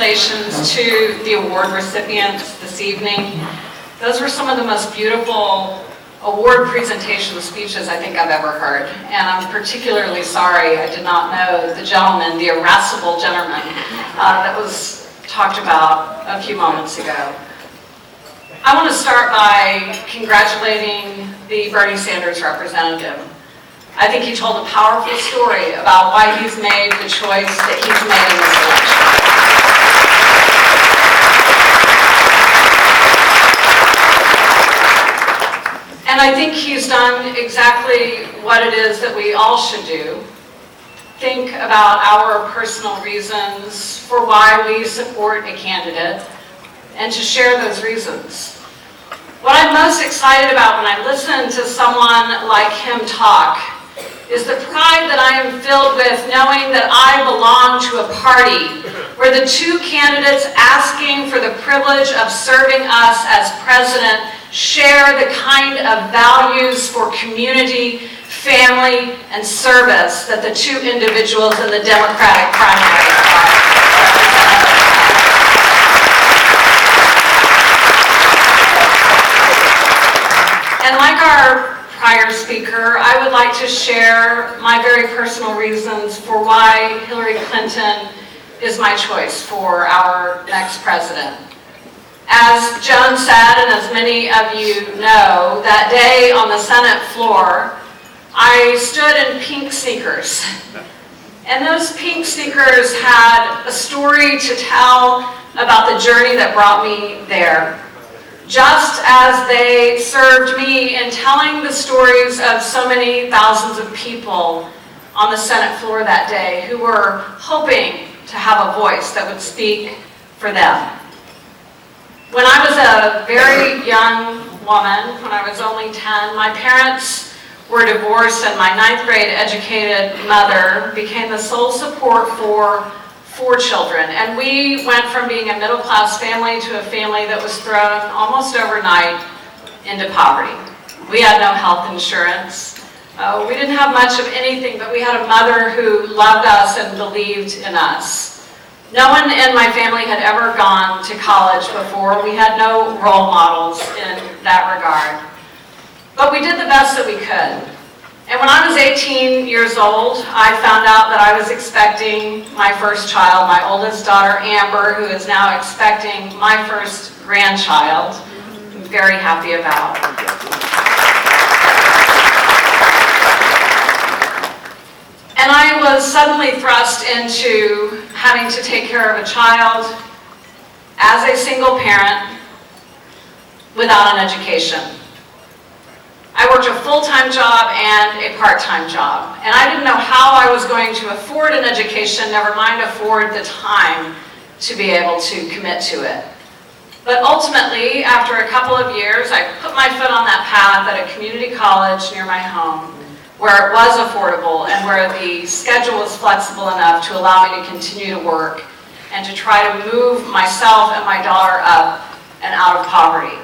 congratulations to the award recipients this evening. Those were some of the most beautiful award presentation speeches I think I've ever heard. And I'm particularly sorry I did not know the gentleman, the irascible gentleman, that was talked about a few moments ago. I want to start by congratulating the Bernie Sanders representative. I think he told a powerful story about why he's made the choice that he's made in this election. And I think he's done exactly what it is that we all should do. Think about our personal reasons for why we support a candidate and to share those reasons. What I'm most excited about when I listen to someone like him talk is the pride that I am filled with knowing that I belong to a party where the two candidates asking for the privilege of serving us as president share the kind of values for community, family, and service that the two individuals in the Democratic primary are. And like our prior speaker, I would like to share my very personal reasons for why Hillary Clinton is my choice for our next president. As Joan said, and as many of you know, that day on the Senate floor, I stood in pink sneakers. And those pink sneakers had a story to tell about the journey that brought me there. Just as they served me in telling the stories of so many thousands of people on the Senate floor that day who were hoping to have a voice that would speak for them. When I was a very young woman, when I was only 10, my parents were divorced and my 9th grade educated mother became the sole support for 4 children. And we went from being a middle-class family to a family that was thrown almost overnight into poverty. We had no health insurance. We didn't have much of anything, but we had a mother who loved us and believed in us. No one in my family had ever gone to college before. We had no role models in that regard. But we did the best that we could. And when I was 18 years old, I found out that I was expecting my first child, my oldest daughter, Amber, who is now expecting my first grandchild. I'm very happy about. And I was suddenly thrust into having to take care of a child as a single parent without an education. I worked a full-time job and a part-time job, and I didn't know how I was going to afford an education, never mind afford the time to be able to commit to it. But ultimately, after a couple of years, I put my foot on that path at a community college near my home, where it was affordable and where the schedule was flexible enough to allow me to continue to work and to try to move myself and my daughter up and out of poverty.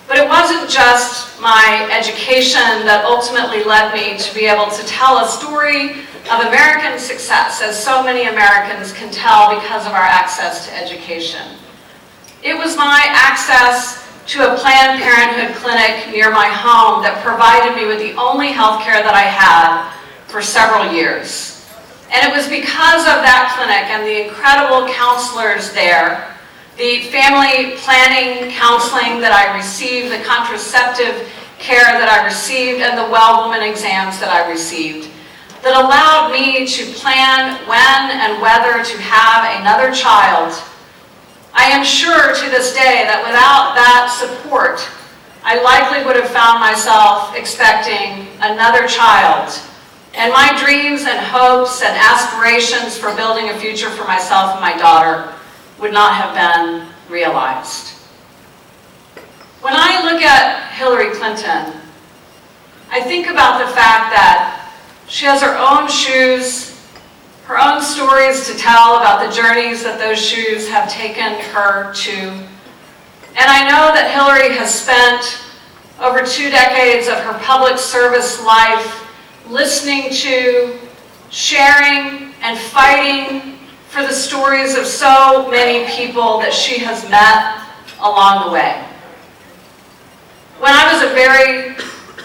But it wasn't just my education that ultimately led me to be able to tell a story of American success, as so many Americans can tell because of our access to education. It was my access to a Planned Parenthood clinic near my home that provided me with the only health care that I had for several years. And it was because of that clinic and the incredible counselors there, the family planning counseling that I received, the contraceptive care that I received, and the well woman exams that I received, that allowed me to plan when and whether to have another child. I am sure to this day that without that support, I likely would have found myself expecting another child. And my dreams and hopes and aspirations for building a future for myself and my daughter would not have been realized. When I look at Hillary Clinton, I think about the fact that she has her own shoes, her own stories to tell about the journeys that those shoes have taken her to. And I know that Hillary has spent over 2 decades of her public service life listening to, sharing, and fighting for the stories of so many people that she has met along the way. When I was a very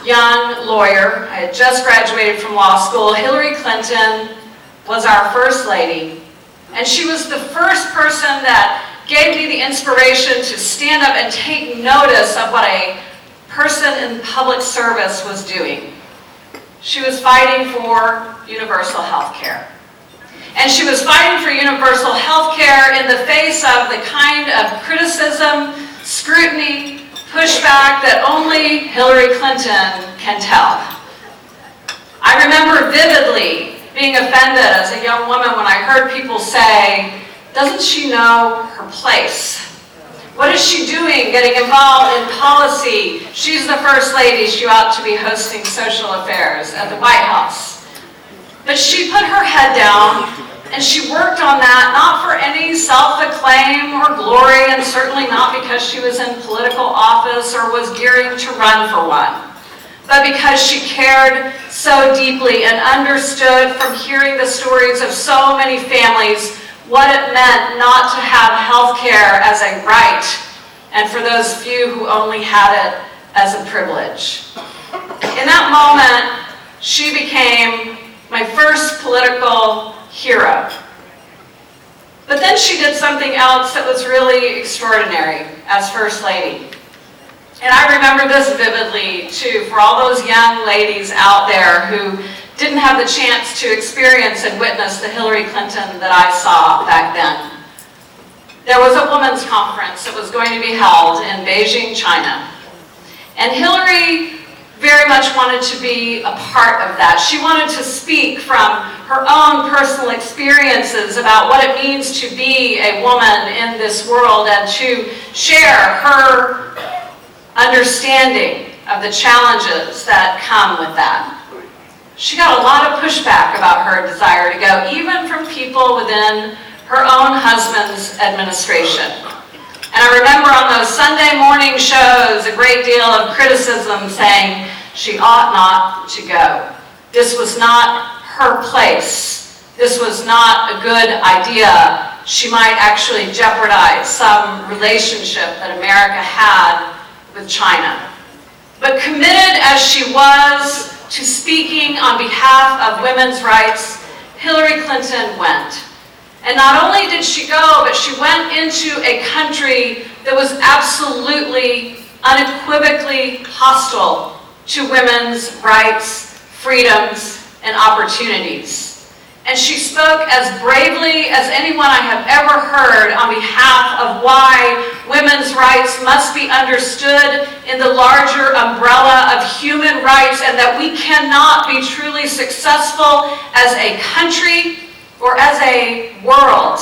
young lawyer, I had just graduated from law school, Hillary Clinton was our First Lady, and she was the first person that gave me the inspiration to stand up and take notice of what a person in public service was doing. She was fighting for universal health care. And she was fighting for universal health care in the face of the kind of criticism, scrutiny, pushback that only Hillary Clinton can tell. I remember vividly being offended as a young woman when I heard people say, "Doesn't she know her place? What is she doing getting involved in policy? She's the First Lady, she ought to be hosting social affairs at the White House." But she put her head down and she worked on that, not for any self-acclaim or glory, and certainly not because she was in political office or was gearing to run for one, but because she cared so deeply and understood from hearing the stories of so many families what it meant not to have health care as a right, and for those few who only had it as a privilege. In that moment, she became my first political hero. But then she did something else that was really extraordinary as First Lady. And I remember this vividly, too, for all those young ladies out there who didn't have the chance to experience and witness the Hillary Clinton that I saw back then. There was a women's conference that was going to be held in Beijing, China. And Hillary very much wanted to be a part of that. She wanted to speak from her own personal experiences about what it means to be a woman in this world and to share her understanding of the challenges that come with that. She got a lot of pushback about her desire to go, even from people within her own husband's administration. And I remember on those Sunday morning shows a great deal of criticism saying she ought not to go. This was not her place. This was not a good idea. She might actually jeopardize some relationship that America had with China. But committed as she was to speaking on behalf of women's rights, Hillary Clinton went. And not only did she go, but she went into a country that was absolutely, unequivocally hostile to women's rights, freedoms, and opportunities. And she spoke as bravely as anyone I have ever heard on behalf of why women's rights must be understood in the larger umbrella of human rights, and that we cannot be truly successful as a country or as a world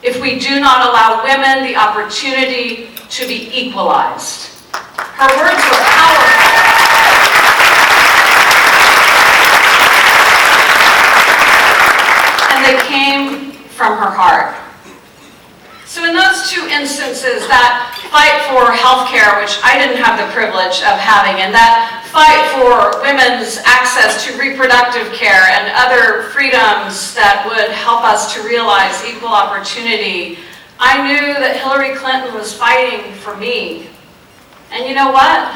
if we do not allow women the opportunity to be equalized. Her words were powerful. And they came from her heart. So in those two instances, that fight for health care, which I didn't have the privilege of having, and that fight for women's access to reproductive care and other freedoms that would help us to realize equal opportunity, I knew that Hillary Clinton was fighting for me. And you know what?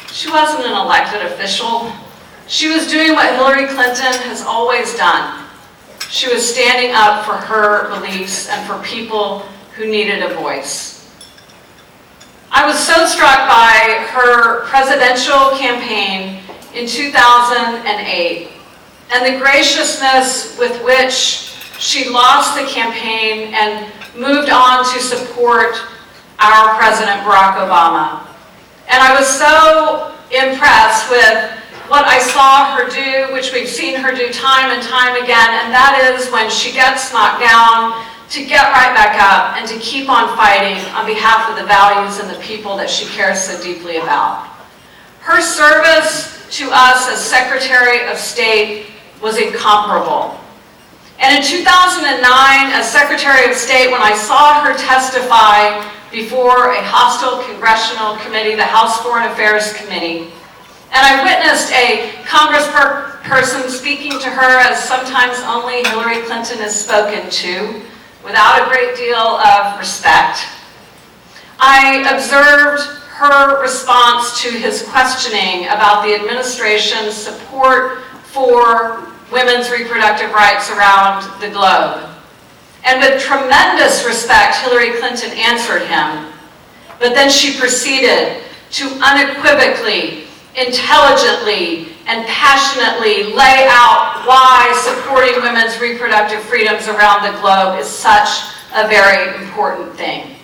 She wasn't an elected official. She was doing what Hillary Clinton has always done. She was standing up for her beliefs and for people who needed a voice. I was so struck by her presidential campaign in 2008 and the graciousness with which she lost the campaign and moved on to support our President Barack Obama. And I was so impressed with what I saw her do, which we've seen her do time and time again, and that is when she gets knocked down, to get right back up and to keep on fighting on behalf of the values and the people that she cares so deeply about. Her service to us as Secretary of State was incomparable. And in 2009, as Secretary of State, when I saw her testify before a hostile congressional committee, the House Foreign Affairs Committee, and I witnessed a congressperson speaking to her as sometimes only Hillary Clinton is spoken to, without a great deal of respect. I observed her response to his questioning about the administration's support for women's reproductive rights around the globe. And with tremendous respect, Hillary Clinton answered him. But then she proceeded to unequivocally, intelligently, and passionately lay out why supporting women's reproductive freedoms around the globe is such a very important thing.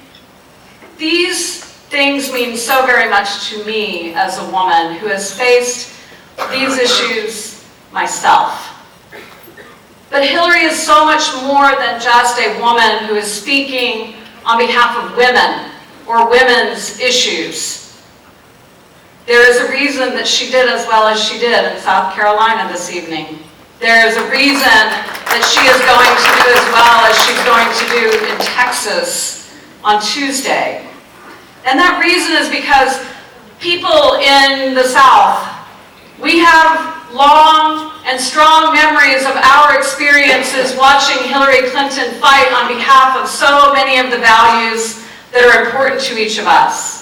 These things mean so very much to me as a woman who has faced these issues myself. But Hillary is so much more than just a woman who is speaking on behalf of women or women's issues. There is a reason that she did as well as she did in South Carolina this evening. There is a reason that she is going to do as well as she's going to do in Texas on Tuesday. And that reason is because people in the South, we have long and strong memories of our experiences watching Hillary Clinton fight on behalf of so many of the values that are important to each of us.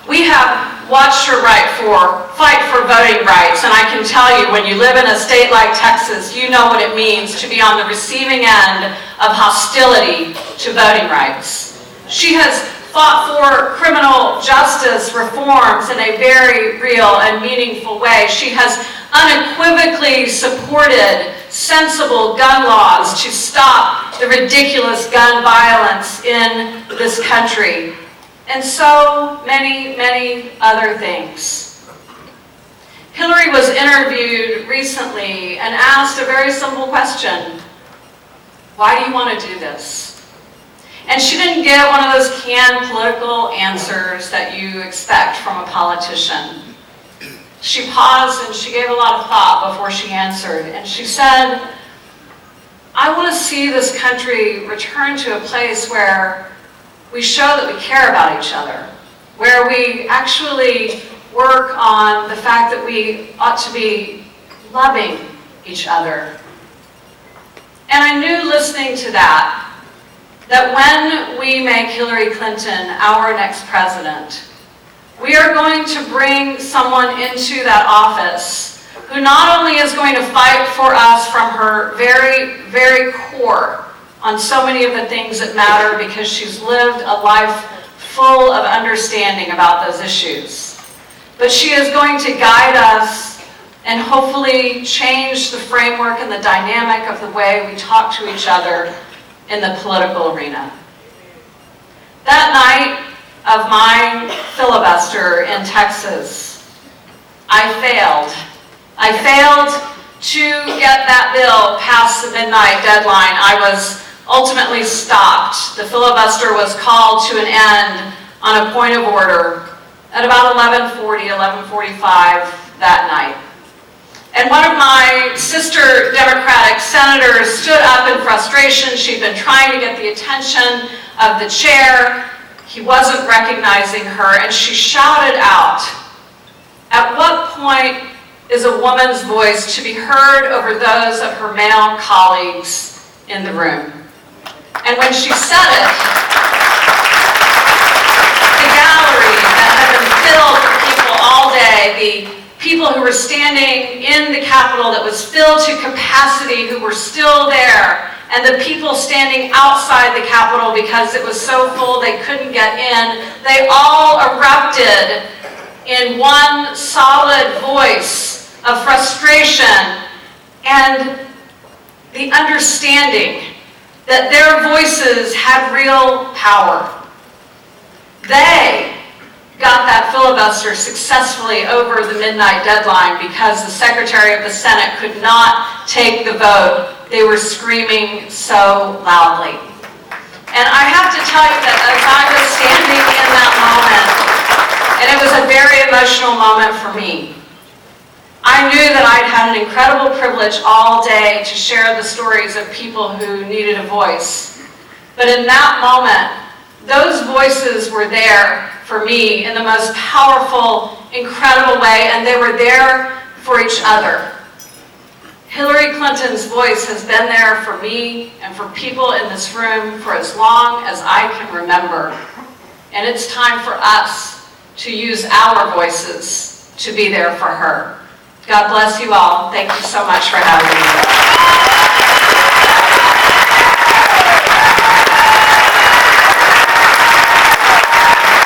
We have watched her fight for voting rights, and I can tell you, when you live in a state like Texas, you know what it means to be on the receiving end of hostility to voting rights. She has fought for criminal justice reforms in a very real and meaningful way. She has unequivocally supported sensible gun laws to stop the ridiculous gun violence in this country, and so many, many other things. Hillary was interviewed recently and asked a very simple question: why do you want to do this? And she didn't give one of those canned political answers that you expect from a politician. She paused and she gave a lot of thought before she answered. And she said, I want to see this country return to a place where we show that we care about each other, where we actually work on the fact that we ought to be loving each other. And I knew listening to that when we make Hillary Clinton our next president, we are going to bring someone into that office who not only is going to fight for us from her very, very core on so many of the things that matter, because she's lived a life full of understanding about those issues, but she is going to guide us and hopefully change the framework and the dynamic of the way we talk to each other in the political arena. That night of my filibuster in Texas, I failed. I failed to get that bill past the midnight deadline. I was ultimately stopped. The filibuster was called to an end on a point of order at about 11:45 that night. And one of my sister Democratic senators stood up in frustration. She'd been trying to get the attention of the chair. He wasn't recognizing her, and she shouted out, "At what point is a woman's voice to be heard over those of her male colleagues in the room?" And when she said it, the gallery that had been filled with people all day, the people who were standing in the Capitol that was filled to capacity, who were still there, and the people standing outside the Capitol because it was so full they couldn't get in, they all erupted in one solid voice of frustration and the understanding that their voices had real power. They got that filibuster successfully over the midnight deadline because the Secretary of the Senate could not take the vote. They were screaming so loudly. And I have to tell you that as I was standing in that moment, and it was a very emotional moment for me, I knew that I'd had an incredible privilege all day to share the stories of people who needed a voice. But in that moment, those voices were there for me in the most powerful, incredible way, and they were there for each other. Hillary Clinton's voice has been there for me and for people in this room for as long as I can remember. And it's time for us to use our voices to be there for her. God bless you all. Thank you so much for having me.